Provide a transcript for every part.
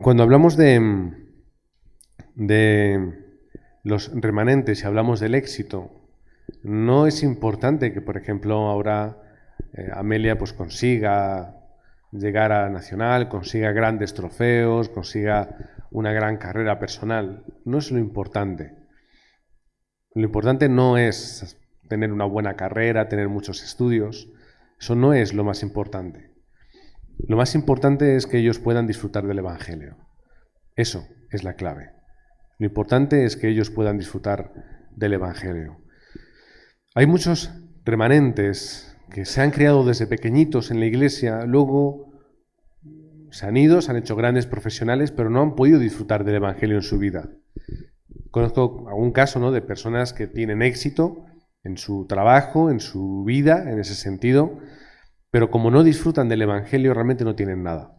Cuando hablamos de los remanentes y hablamos del éxito, no es importante que, por ejemplo, ahora Amelia pues consiga llegar a Nacional, consiga grandes trofeos, consiga una gran carrera personal. No es lo importante. Lo importante no es tener una buena carrera, tener muchos estudios. Eso no es lo más importante. Lo más importante es que ellos puedan disfrutar del Evangelio. Eso es la clave. Lo importante es que ellos puedan disfrutar del Evangelio. Hay muchos remanentes que se han criado desde pequeñitos en la iglesia, luego se han ido, se han hecho grandes profesionales, pero no han podido disfrutar del Evangelio en su vida. Conozco algún caso, ¿no?, de personas que tienen éxito en su trabajo, en su vida, en ese sentido, pero como no disfrutan del Evangelio, realmente no tienen nada.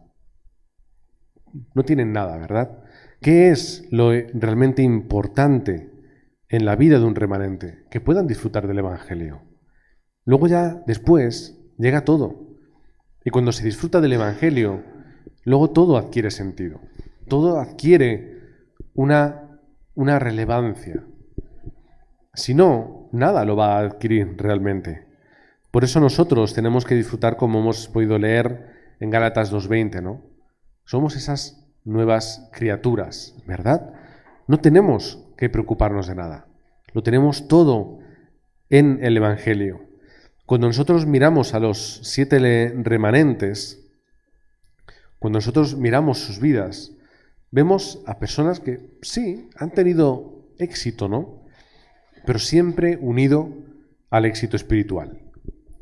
No tienen nada, ¿verdad? ¿Qué es lo realmente importante en la vida de un remanente? Que puedan disfrutar del Evangelio. Luego ya, después, llega todo. Y cuando se disfruta del Evangelio, luego todo adquiere sentido. Todo adquiere una relevancia. Si no, nada lo va a adquirir realmente. Por eso nosotros tenemos que disfrutar, como hemos podido leer en Gálatas 2:20, ¿no? Somos esas nuevas criaturas, ¿verdad? No tenemos que preocuparnos de nada. Lo tenemos todo en el Evangelio. Cuando nosotros miramos a los 7 remanentes, cuando nosotros miramos sus vidas, vemos a personas que sí, han tenido éxito, ¿no? Pero siempre unido al éxito espiritual.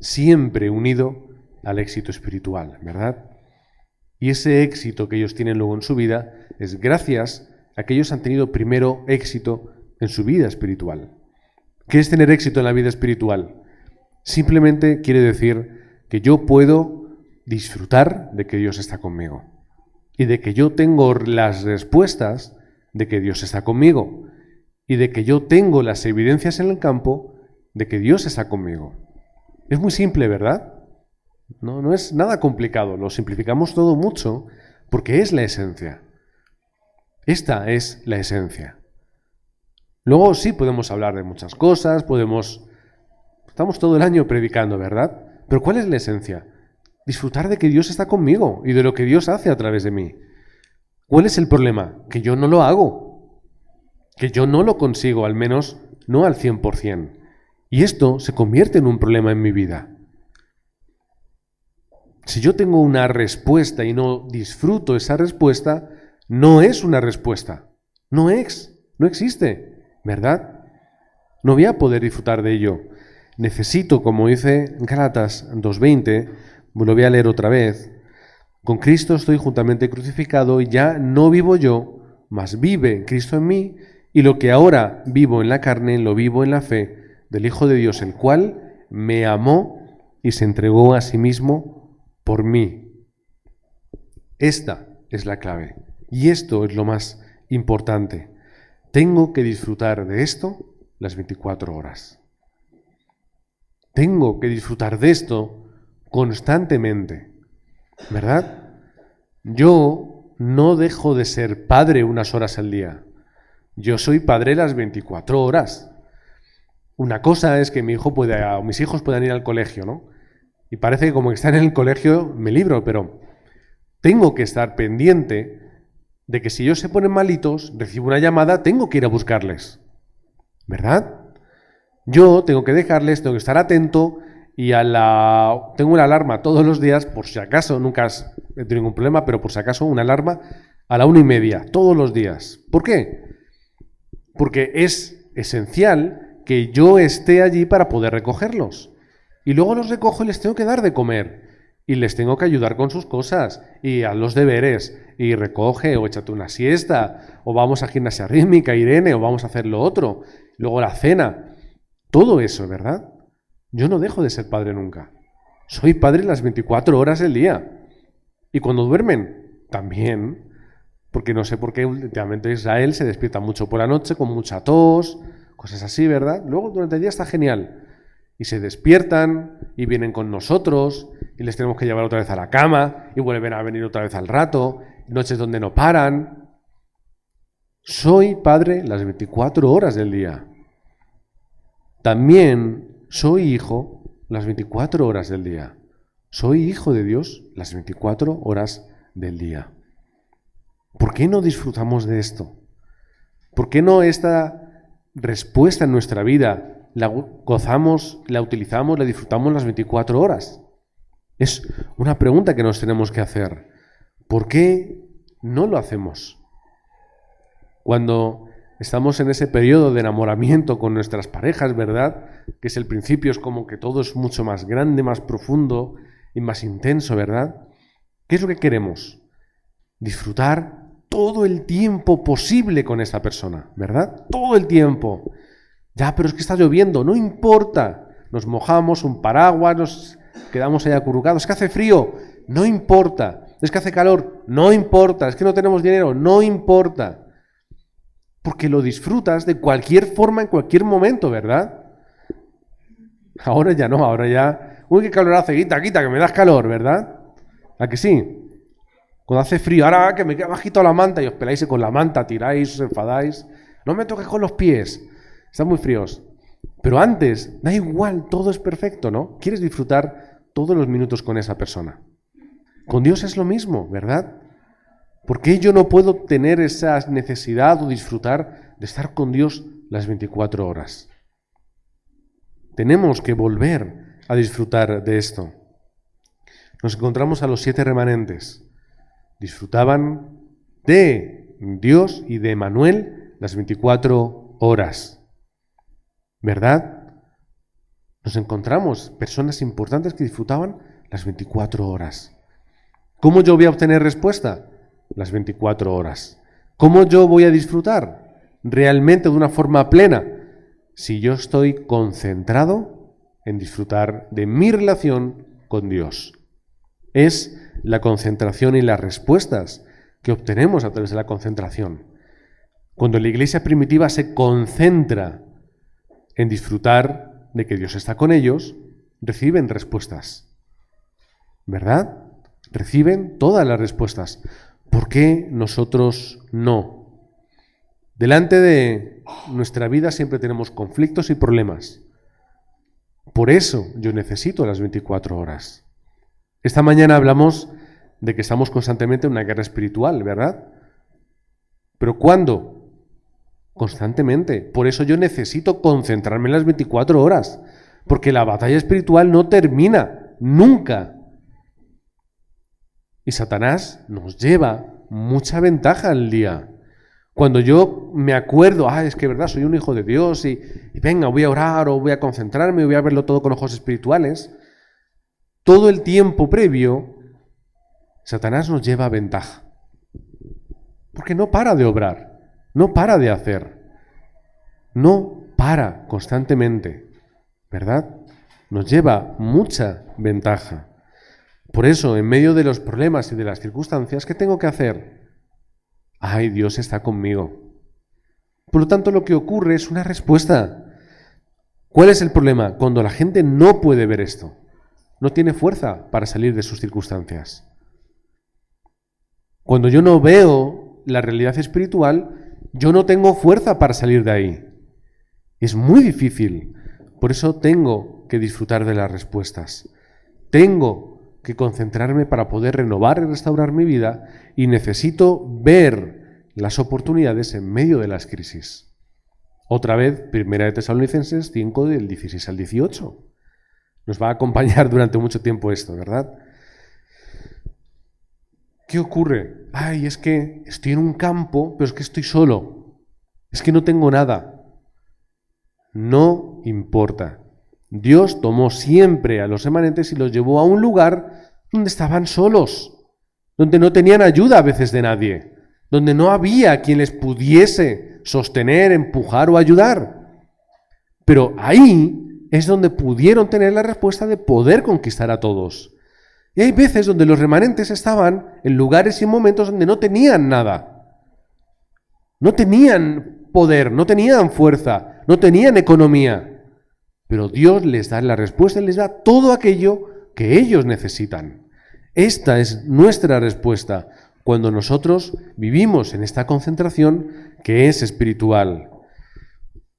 Siempre unido al éxito espiritual, ¿verdad? Y ese éxito que ellos tienen luego en su vida es gracias a que ellos han tenido primero éxito en su vida espiritual. ¿Qué es tener éxito en la vida espiritual? Simplemente quiere decir que yo puedo disfrutar de que Dios está conmigo y de que yo tengo las respuestas de que Dios está conmigo y de que yo tengo las evidencias en el campo de que Dios está conmigo. Es muy simple, ¿verdad? No es nada complicado, lo simplificamos todo mucho porque es la esencia. Esta es la esencia. Luego sí podemos hablar de muchas cosas, estamos todo el año predicando, ¿verdad? Pero ¿cuál es la esencia? Disfrutar de que Dios está conmigo y de lo que Dios hace a través de mí. ¿Cuál es el problema? Que yo no lo hago, que yo no lo consigo, al menos no al 100%. Y esto se convierte en un problema en mi vida. Si yo tengo una respuesta y no disfruto esa respuesta, no es una respuesta. No existe, ¿verdad? No voy a poder disfrutar de ello. Necesito, como dice Gálatas 2:20, lo voy a leer otra vez, con Cristo estoy juntamente crucificado y ya no vivo yo, mas vive Cristo en mí, y lo que ahora vivo en la carne, lo vivo en la fe del Hijo de Dios, el cual me amó y se entregó a sí mismo por mí. Esta es la clave y esto es lo más importante. Tengo que disfrutar de esto las 24 horas. Tengo que disfrutar de esto constantemente, ¿verdad? Yo no dejo de ser padre unas horas al día. Yo soy padre las 24 horas. Una cosa es que mis hijos puedan ir al colegio, ¿no? Y parece que como que están en el colegio me libro, pero tengo que estar pendiente de que si ellos se ponen malitos, recibo una llamada, tengo que ir a buscarles, ¿verdad? Yo tengo que dejarles, tengo que estar atento y tengo una alarma todos los días, por si acaso, nunca he tenido ningún problema, pero por si acaso una alarma a la 1:30, todos los días. ¿Por qué? Porque es esencial que yo esté allí para poder recogerlos. Y luego los recojo y les tengo que dar de comer. Y les tengo que ayudar con sus cosas. Y haz los deberes. Y recoge, o échate una siesta. O vamos a gimnasia rítmica, Irene, o vamos a hacer lo otro. Luego la cena. Todo eso, ¿verdad? Yo no dejo de ser padre nunca. Soy padre las 24 horas del día. Y cuando duermen, también. Porque no sé por qué últimamente Israel se despierta mucho por la noche con mucha tos, cosas así, ¿verdad? Luego durante el día está genial. Y se despiertan y vienen con nosotros y les tenemos que llevar otra vez a la cama y vuelven a venir otra vez al rato noches donde no paran. Soy padre las 24 horas del día. También soy hijo las 24 horas del día. Soy hijo de Dios las 24 horas del día. ¿Por qué no disfrutamos de esto? ¿Por qué no esta respuesta en nuestra vida la gozamos, la utilizamos, la disfrutamos las 24 horas? Es una pregunta que nos tenemos que hacer. ¿Por qué no lo hacemos? Cuando estamos en ese periodo de enamoramiento con nuestras parejas, ¿verdad? Que es el principio, es como que todo es mucho más grande, más profundo y más intenso, ¿verdad? ¿Qué es lo que queremos? Disfrutar todo el tiempo posible con esa persona, ¿verdad? Todo el tiempo. Ya, pero es que está lloviendo, no importa. Nos mojamos, un paraguas, nos quedamos ahí acurrucados. Es que hace frío, no importa. Es que hace calor, no importa. Es que no tenemos dinero, no importa. Porque lo disfrutas de cualquier forma, en cualquier momento, ¿verdad? Ahora ya no, ahora ya... Uy, qué calor hace, quita, que me das calor, ¿verdad? ¿A que sí? Cuando hace frío, ahora que me queda bajito la manta y os peláis con la manta, tiráis, os enfadáis. No me toques con los pies, están muy fríos. Pero antes, da igual, todo es perfecto, ¿no? Quieres disfrutar todos los minutos con esa persona. Con Dios es lo mismo, ¿verdad? ¿Por qué yo no puedo tener esa necesidad o disfrutar de estar con Dios las 24 horas? Tenemos que volver a disfrutar de esto. Nos encontramos a los 7 remanentes. Disfrutaban de Dios y de Emmanuel las 24 horas. ¿Verdad? Nos encontramos personas importantes que disfrutaban las 24 horas. ¿Cómo yo voy a obtener respuesta? Las 24 horas. ¿Cómo yo voy a disfrutar realmente de una forma plena? Si yo estoy concentrado en disfrutar de mi relación con Dios. Es la concentración y las respuestas que obtenemos a través de la concentración. Cuando la iglesia primitiva se concentra en disfrutar de que Dios está con ellos, reciben respuestas. ¿Verdad? Reciben todas las respuestas. ¿Por qué nosotros no? Delante de nuestra vida siempre tenemos conflictos y problemas. Por eso yo necesito las 24 horas. Esta mañana hablamos de que estamos constantemente en una guerra espiritual, ¿verdad? ¿Pero cuándo? Constantemente. Por eso yo necesito concentrarme en las 24 horas. Porque la batalla espiritual no termina, nunca. Y Satanás nos lleva mucha ventaja al día. Cuando yo me acuerdo, es que verdad, soy un hijo de Dios y venga, voy a orar o voy a concentrarme, voy a verlo todo con ojos espirituales, todo el tiempo previo, Satanás nos lleva a ventaja. Porque no para de obrar, no para de hacer, no para constantemente, ¿verdad? Nos lleva mucha ventaja. Por eso, en medio de los problemas y de las circunstancias, ¿qué tengo que hacer? ¡Ay, Dios está conmigo! Por lo tanto, lo que ocurre es una respuesta. ¿Cuál es el problema? Cuando la gente no puede ver esto. No tiene fuerza para salir de sus circunstancias. Cuando yo no veo la realidad espiritual, yo no tengo fuerza para salir de ahí. Es muy difícil. Por eso tengo que disfrutar de las respuestas. Tengo que concentrarme para poder renovar y restaurar mi vida y necesito ver las oportunidades en medio de las crisis. Otra vez, 1 de Tesalonicenses 5, del 16 al 18. Nos va a acompañar durante mucho tiempo esto, ¿verdad? ¿Qué ocurre? Es que estoy en un campo, pero es que estoy solo. Es que no tengo nada. No importa. Dios tomó siempre a los remanentes y los llevó a un lugar donde estaban solos, donde no tenían ayuda a veces de nadie, donde no había quien les pudiese sostener, empujar o ayudar. Pero ahí es donde pudieron tener la respuesta de poder conquistar a todos. Y hay veces donde los remanentes estaban en lugares y momentos donde no tenían nada. No tenían poder, no tenían fuerza, no tenían economía. Pero Dios les da la respuesta y les da todo aquello que ellos necesitan. Esta es nuestra respuesta. cuando nosotros vivimos en esta concentración que es espiritual.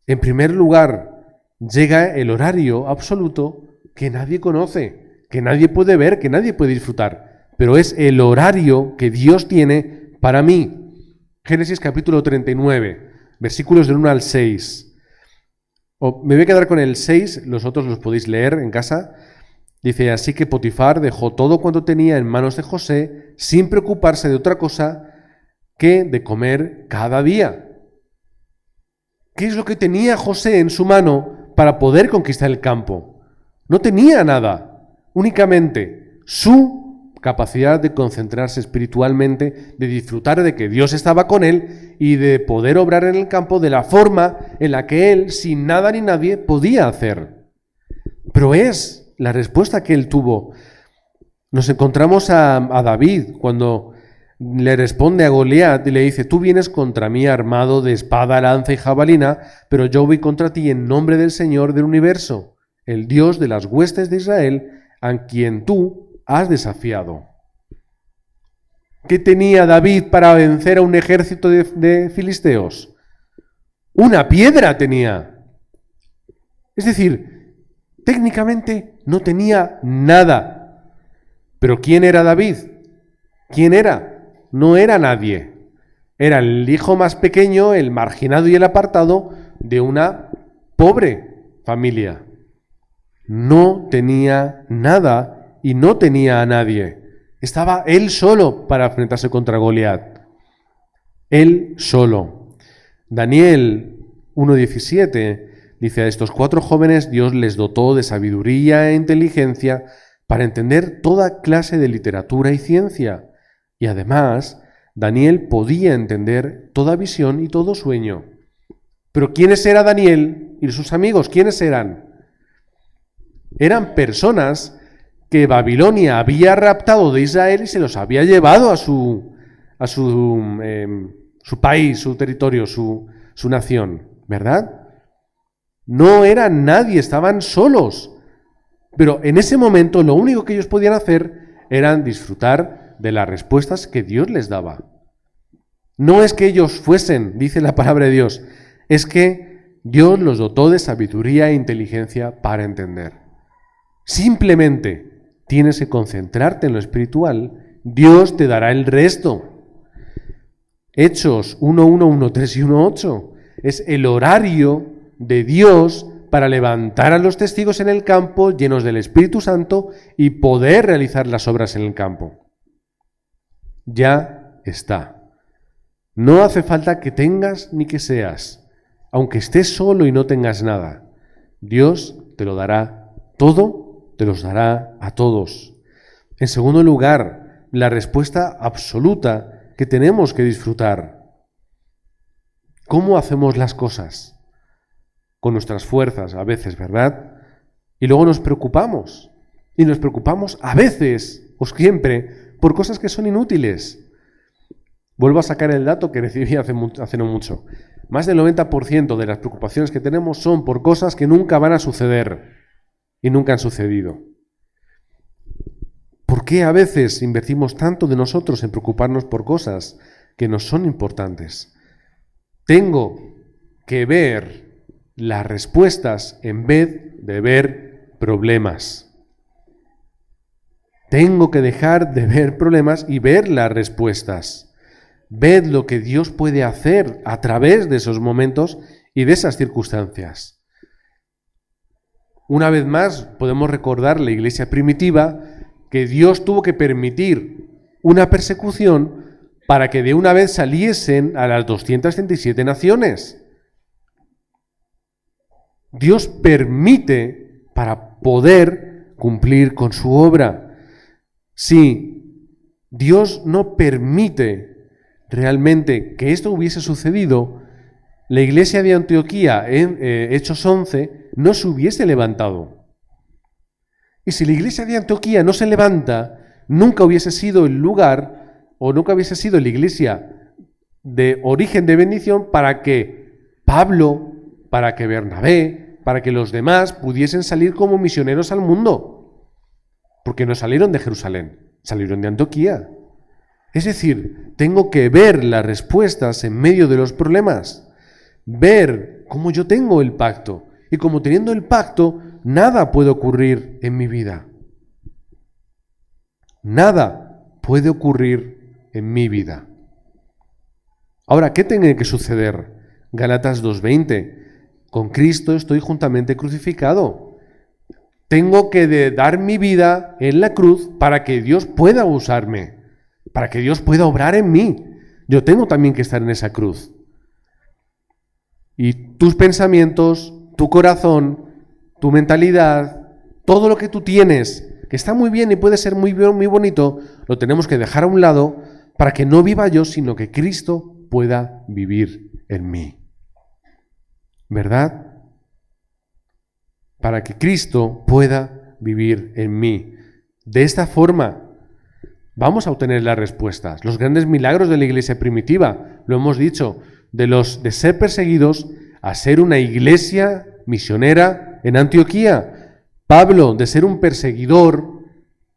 En primer lugar, llega el horario absoluto que nadie conoce, que nadie puede ver, que nadie puede disfrutar, pero es el horario que Dios tiene para mí. Génesis capítulo 39, versículos del 1 al 6. Me voy a quedar con el 6, los otros los podéis leer en casa. Dice, así que Potifar dejó todo cuanto tenía en manos de José, sin preocuparse de otra cosa que de comer cada día. ¿Qué es lo que tenía José en su mano para poder conquistar el campo? No tenía nada, únicamente su capacidad de concentrarse espiritualmente, de disfrutar de que Dios estaba con él y de poder obrar en el campo de la forma en la que él, sin nada ni nadie, podía hacer. Pero es la respuesta que él tuvo. Nos encontramos a David cuando le responde a Goliat y le dice, tú vienes contra mí armado de espada, lanza y jabalina, pero yo voy contra ti en nombre del Señor del universo, el Dios de las huestes de Israel, a quien tú has desafiado. ¿Qué tenía David para vencer a un ejército de filisteos? Una piedra tenía. Es decir, técnicamente no tenía nada. Pero ¿quién era David? ¿Quién era? No era nadie. Era el hijo más pequeño, el marginado y el apartado de una pobre familia. No tenía nada y no tenía a nadie. Estaba él solo para enfrentarse contra Goliat. Él solo. Daniel 1:17 dice, a estos 4 jóvenes Dios les dotó de sabiduría e inteligencia para entender toda clase de literatura y ciencia. Y además, Daniel podía entender toda visión y todo sueño. Pero ¿quiénes era Daniel y sus amigos? ¿Quiénes eran? Eran personas que Babilonia había raptado de Israel y se los había llevado a su país, su territorio, su nación, ¿verdad? No eran nadie, estaban solos. Pero en ese momento lo único que ellos podían hacer era disfrutar de las respuestas que Dios les daba. No es que ellos fuesen, dice la palabra de Dios, es que Dios los dotó de sabiduría e inteligencia para entender. Simplemente tienes que concentrarte en lo espiritual, Dios te dará el resto. Hechos 1:1, 1:3 y 1:8 es el horario de Dios para levantar a los testigos en el campo llenos del Espíritu Santo y poder realizar las obras en el campo. Ya está. No hace falta que tengas ni que seas, aunque estés solo y no tengas nada. Dios te lo dará todo, te los dará a todos. En segundo lugar, la respuesta absoluta que tenemos que disfrutar. ¿Cómo hacemos las cosas? Con nuestras fuerzas a veces, ¿verdad? Y luego nos preocupamos. Y nos preocupamos a veces, o siempre, por cosas que son inútiles. Vuelvo a sacar el dato que recibí hace no mucho. Más del 90% de las preocupaciones que tenemos son por cosas que nunca van a suceder y nunca han sucedido. ¿Por qué a veces invertimos tanto de nosotros en preocuparnos por cosas que nos son importantes? Tengo que ver las respuestas en vez de ver problemas. Tengo que dejar de ver problemas y ver las respuestas. Ved lo que Dios puede hacer a través de esos momentos y de esas circunstancias. Una vez más, podemos recordar la iglesia primitiva que Dios tuvo que permitir una persecución para que de una vez saliesen a las 237 naciones. Dios permite para poder cumplir con su obra. Si Dios no permite realmente que esto hubiese sucedido, la iglesia de Antioquía en Hechos 11 no se hubiese levantado. Y si la iglesia de Antioquía no se levanta, nunca hubiese sido el lugar o nunca hubiese sido la iglesia de origen de bendición para que Pablo, para que Bernabé, para que los demás pudiesen salir como misioneros al mundo. Porque no salieron de Jerusalén, salieron de Antioquía. Es decir, tengo que ver las respuestas en medio de los problemas, ver cómo yo tengo el pacto. Y como teniendo el pacto, nada puede ocurrir en mi vida. Nada puede ocurrir en mi vida. Ahora, ¿qué tiene que suceder? Gálatas 2:20. Con Cristo estoy juntamente crucificado. Tengo que dar mi vida en la cruz para que Dios pueda usarme, para que Dios pueda obrar en mí. Yo tengo también que estar en esa cruz. Y tus pensamientos, tu corazón, tu mentalidad, todo lo que tú tienes, que está muy bien y puede ser muy bien, muy bonito, lo tenemos que dejar a un lado para que no viva yo, sino que Cristo pueda vivir en mí. ¿Verdad? Para que Cristo pueda vivir en mí. De esta forma vamos a obtener las respuestas. Los grandes milagros de la iglesia primitiva, lo hemos dicho, de ser perseguidos a ser una iglesia misionera en Antioquía. Pablo, de ser un perseguidor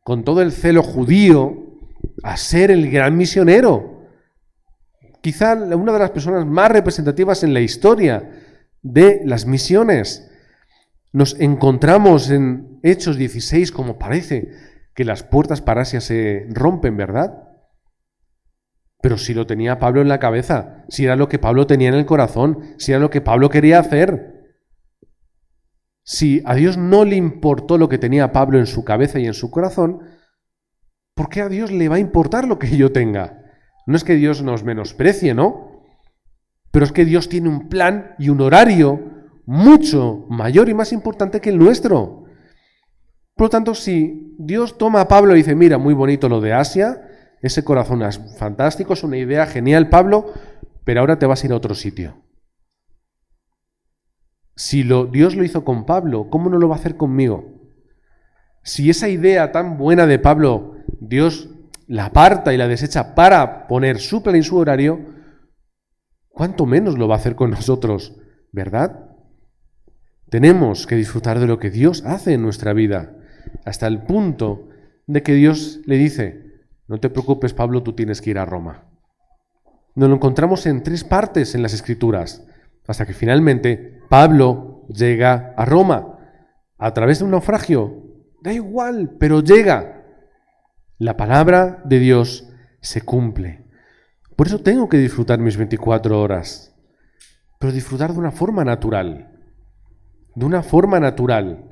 con todo el celo judío, a ser el gran misionero. Quizá una de las personas más representativas en la historia de las misiones. Nos encontramos en Hechos 16 como parece que las puertas para Asia se rompen, ¿verdad? Pero si lo tenía Pablo en la cabeza, si era lo que Pablo tenía en el corazón, si era lo que Pablo quería hacer. Si a Dios no le importó lo que tenía Pablo en su cabeza y en su corazón, ¿por qué a Dios le va a importar lo que yo tenga? No es que Dios nos menosprecie, ¿no? Pero es que Dios tiene un plan y un horario mucho mayor y más importante que el nuestro. Por lo tanto, si Dios toma a Pablo y dice, mira, muy bonito lo de Asia, ese corazón es fantástico, es una idea genial, Pablo, pero ahora te vas a ir a otro sitio. Si Dios lo hizo con Pablo, ¿cómo no lo va a hacer conmigo? Si esa idea tan buena de Pablo, Dios la aparta y la desecha para poner su plan y su horario, ¿cuánto menos lo va a hacer con nosotros? ¿Verdad? Tenemos que disfrutar de lo que Dios hace en nuestra vida, hasta el punto de que Dios le dice, no te preocupes, Pablo, tú tienes que ir a Roma. Nos lo encontramos en 3 partes en las Escrituras, hasta que finalmente Pablo llega a Roma, a través de un naufragio. Da igual, pero llega. La palabra de Dios se cumple. Por eso tengo que disfrutar mis 24 horas, pero disfrutar de una forma natural. De una forma natural.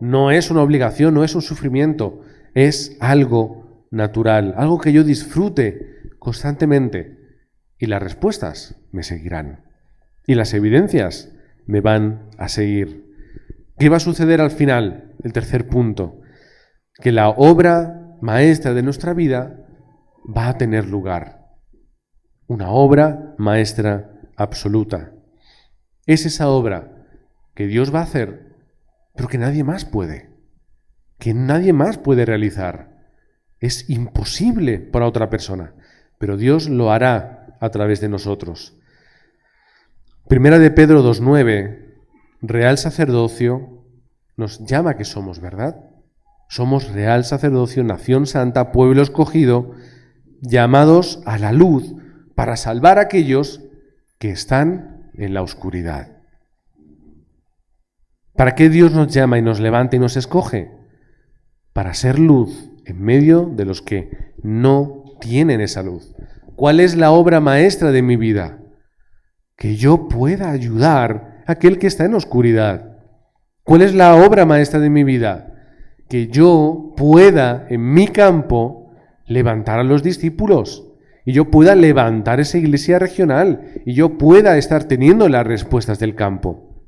No es una obligación, no es un sufrimiento, es algo natural, algo que yo disfrute constantemente. Y las respuestas me seguirán. Y las evidencias me van a seguir. ¿Qué va a suceder al final? El tercer punto. Que la obra maestra de nuestra vida va a tener lugar. Una obra maestra absoluta. Es esa obra que Dios va a hacer, pero que nadie más puede. Que nadie más puede realizar. Es imposible para otra persona, pero Dios lo hará a través de nosotros. Primera de Pedro 2:9, real sacerdocio, nos llama que somos, ¿verdad? Somos real sacerdocio, nación santa, pueblo escogido, llamados a la luz para salvar a aquellos que están en la oscuridad. ¿Para qué Dios nos llama y nos levanta y nos escoge? Para ser luz en medio de los que no tienen esa luz. ¿Cuál es la obra maestra de mi vida? Que yo pueda ayudar a aquel que está en oscuridad. ¿Cuál es la obra maestra de mi vida? Que yo pueda en mi campo levantar a los discípulos y yo pueda levantar esa iglesia regional y yo pueda estar teniendo las respuestas del campo.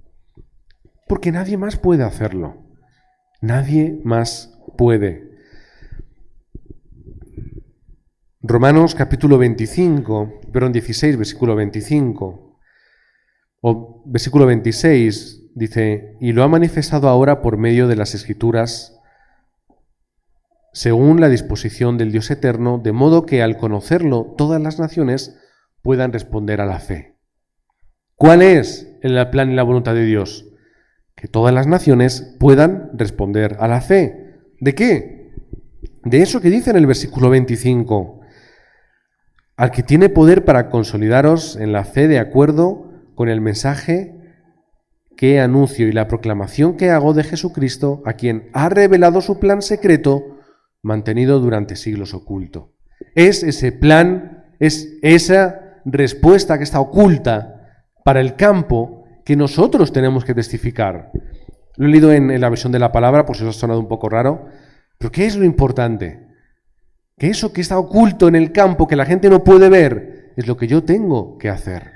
Porque nadie más puede hacerlo. Nadie más puede. Romanos capítulo 16, versículo 25, o versículo 26, dice, y lo ha manifestado ahora por medio de las Escrituras, según la disposición del Dios eterno, de modo que al conocerlo todas las naciones puedan responder a la fe. ¿Cuál es el plan y la voluntad de Dios? Que todas las naciones puedan responder a la fe. ¿De qué? De eso que dice en el versículo 25. al que tiene poder para consolidaros en la fe de acuerdo con el mensaje que anuncio y la proclamación que hago de Jesucristo, a quien ha revelado su plan secreto, mantenido durante siglos oculto. Es ese plan, es esa respuesta que está oculta para el campo que nosotros tenemos que testificar. Lo he leído en la versión de la palabra, por si os ha sonado un poco raro, pero ¿qué es lo importante? Que eso que está oculto en el campo, que la gente no puede ver, es lo que yo tengo que hacer.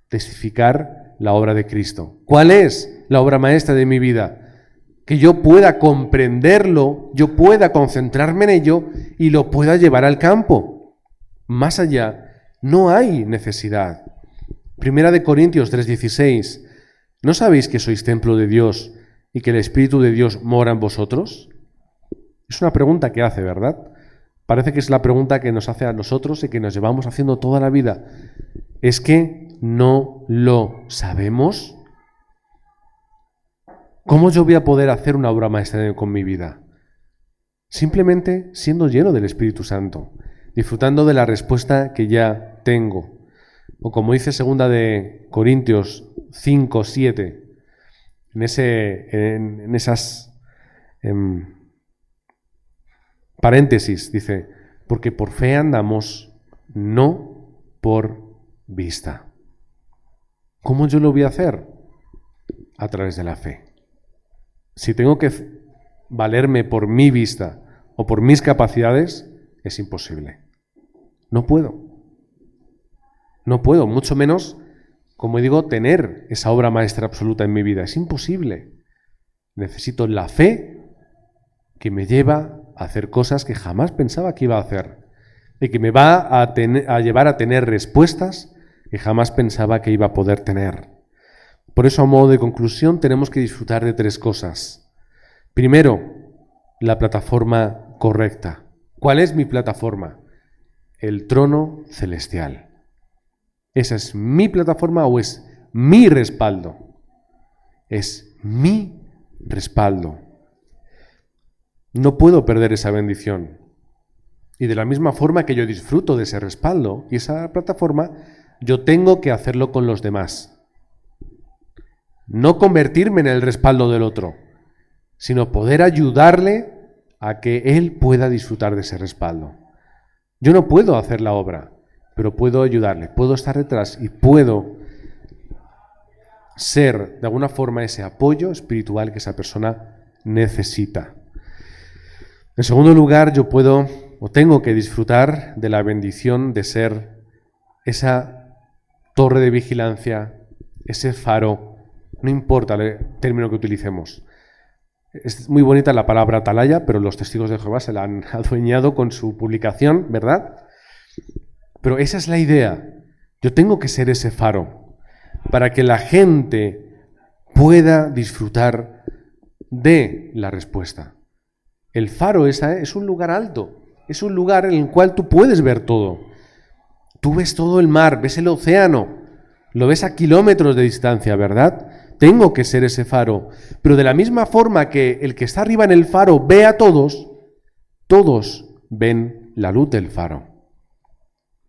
Testificar la obra de Cristo. ¿Cuál es la obra maestra de mi vida? Que yo pueda comprenderlo, yo pueda concentrarme en ello y lo pueda llevar al campo. Más allá, no hay necesidad. Primera de Corintios 3:16. ¿No sabéis que sois templo de Dios y que el Espíritu de Dios mora en vosotros? Es una pregunta que hace, ¿verdad? Parece que es la pregunta que nos hace a nosotros y que nos llevamos haciendo toda la vida. ¿Es que no lo sabemos? ¿Cómo yo voy a poder hacer una obra maestra con mi vida? Simplemente siendo lleno del Espíritu Santo, disfrutando de la respuesta que ya tengo. O como dice 2 de Corintios 5:7, en esas paréntesis, dice, porque por fe andamos, no por vista. ¿Cómo yo lo voy a hacer? A través de la fe. Si tengo que valerme por mi vista o por mis capacidades, es imposible. No puedo. No puedo, mucho menos, como digo, tener esa obra maestra absoluta en mi vida. Es imposible. Necesito la fe que me lleva a hacer cosas que jamás pensaba que iba a hacer y que me va a llevar a tener respuestas que jamás pensaba que iba a poder tener. Por eso, a modo de conclusión, tenemos que disfrutar de 3 cosas. Primero, la plataforma correcta. ¿Cuál es mi plataforma? El trono celestial. ¿Esa es mi plataforma o es mi respaldo? Es mi respaldo. No puedo perder esa bendición. Y de la misma forma que yo disfruto de ese respaldo y esa plataforma, yo tengo que hacerlo con los demás. No convertirme en el respaldo del otro, sino poder ayudarle a que él pueda disfrutar de ese respaldo. Yo no puedo hacer la obra, pero puedo ayudarle, puedo estar detrás y puedo ser de alguna forma ese apoyo espiritual que esa persona necesita. En segundo lugar, yo puedo o tengo que disfrutar de la bendición de ser esa torre de vigilancia, ese faro, no importa el término que utilicemos. Es muy bonita la palabra atalaya, pero los testigos de Jehová se la han adueñado con su publicación, ¿verdad? Pero esa es la idea. Yo tengo que ser ese faro para que la gente pueda disfrutar de la respuesta. El faro es un lugar alto, es un lugar en el cual tú puedes ver todo. Tú ves todo el mar, ves el océano, lo ves a kilómetros de distancia, ¿verdad? Tengo que ser ese faro. Pero de la misma forma que el que está arriba en el faro ve a todos, todos ven la luz del faro.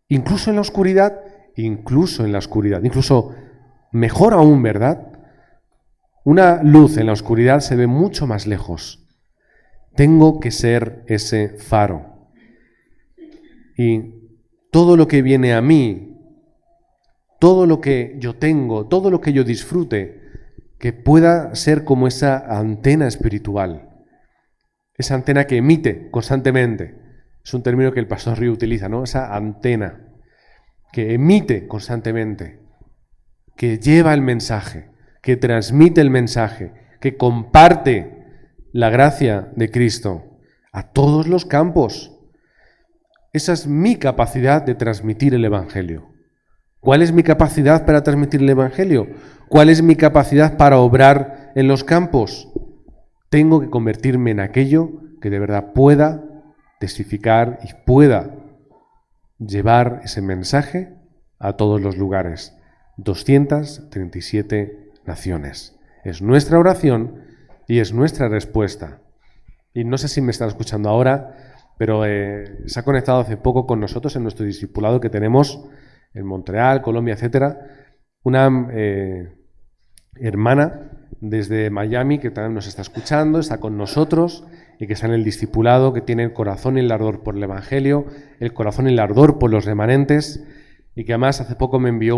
Incluso en la oscuridad, incluso mejor aún, ¿verdad? Una luz en la oscuridad se ve mucho más lejos. Tengo que ser ese faro. Y todo lo que viene a mí, todo lo que yo tengo, todo lo que yo disfrute, que pueda ser como esa antena espiritual. Esa antena que emite constantemente. Es un término que el pastor Río utiliza, ¿no? Esa antena que emite constantemente, que lleva el mensaje, que transmite el mensaje, que comparte la gracia de Cristo a todos los campos. Esa es mi capacidad de transmitir el Evangelio. ¿Cuál es mi capacidad para transmitir el Evangelio? ¿Cuál es mi capacidad para obrar en los campos? Tengo que convertirme en aquello que de verdad pueda testificar y pueda llevar ese mensaje a todos los lugares. 237 naciones. Es nuestra oración y es nuestra respuesta. Y no sé si me están escuchando ahora, pero se ha conectado hace poco con nosotros en nuestro discipulado que tenemos en Montreal, Colombia, etcétera, una hermana desde Miami que también nos está escuchando, está con nosotros y que está en el discipulado, que tiene el corazón y el ardor por el Evangelio, el corazón y el ardor por los remanentes, y que además hace poco me envió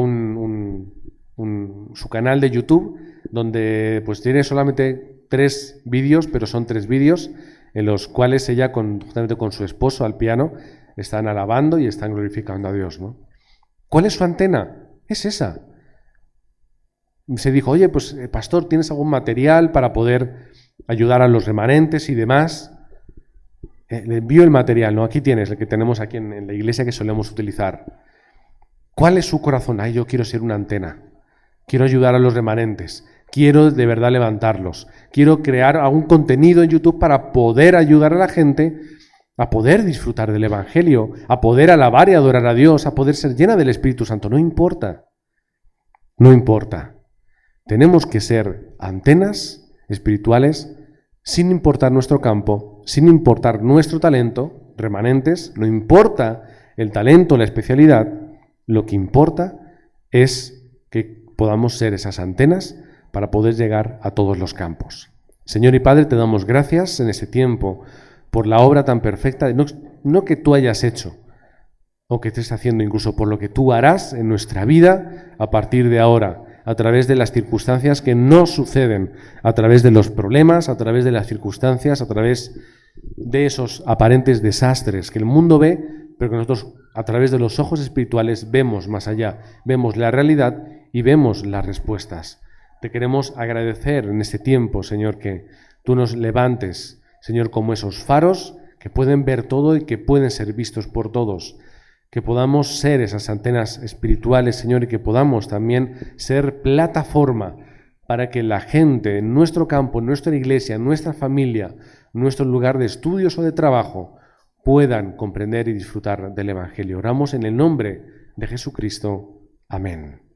su canal de YouTube, donde pues tiene solamente 3 vídeos, pero son 3 vídeos en los cuales ella, justamente con su esposo al piano, están alabando y están glorificando a Dios, ¿no? ¿Cuál es su antena? Es esa. Se dijo, oye, pues pastor, ¿tienes algún material para poder ayudar a los remanentes y demás? Le envío el material, ¿no? Aquí tienes, el que tenemos aquí en la iglesia que solemos utilizar. ¿Cuál es su corazón? Ay, yo quiero ser una antena. Quiero ayudar a los remanentes. Quiero de verdad levantarlos. Quiero crear algún contenido en YouTube para poder ayudar a la gente a poder disfrutar del Evangelio, a poder alabar y adorar a Dios, a poder ser llena del Espíritu Santo. No importa. No importa. Tenemos que ser antenas espirituales sin importar nuestro campo, sin importar nuestro talento, remanentes, no importa el talento, la especialidad, lo que importa es que podamos ser esas antenas para poder llegar a todos los campos. Señor y Padre, te damos gracias en ese tiempo por la obra tan perfecta, no que tú hayas hecho o que estés haciendo, incluso por lo que tú harás en nuestra vida a partir de ahora, a través de las circunstancias que nos suceden, a través de los problemas, a través de las circunstancias, a través de esos aparentes desastres que el mundo ve, pero que nosotros a través de los ojos espirituales vemos más allá, vemos la realidad y vemos las respuestas. Te queremos agradecer en este tiempo, Señor, que tú nos levantes, Señor, como esos faros que pueden ver todo y que pueden ser vistos por todos. Que podamos ser esas antenas espirituales, Señor, y que podamos también ser plataforma para que la gente en nuestro campo, en nuestra iglesia, en nuestra familia, en nuestro lugar de estudios o de trabajo, puedan comprender y disfrutar del Evangelio. Oramos en el nombre de Jesucristo. Amén.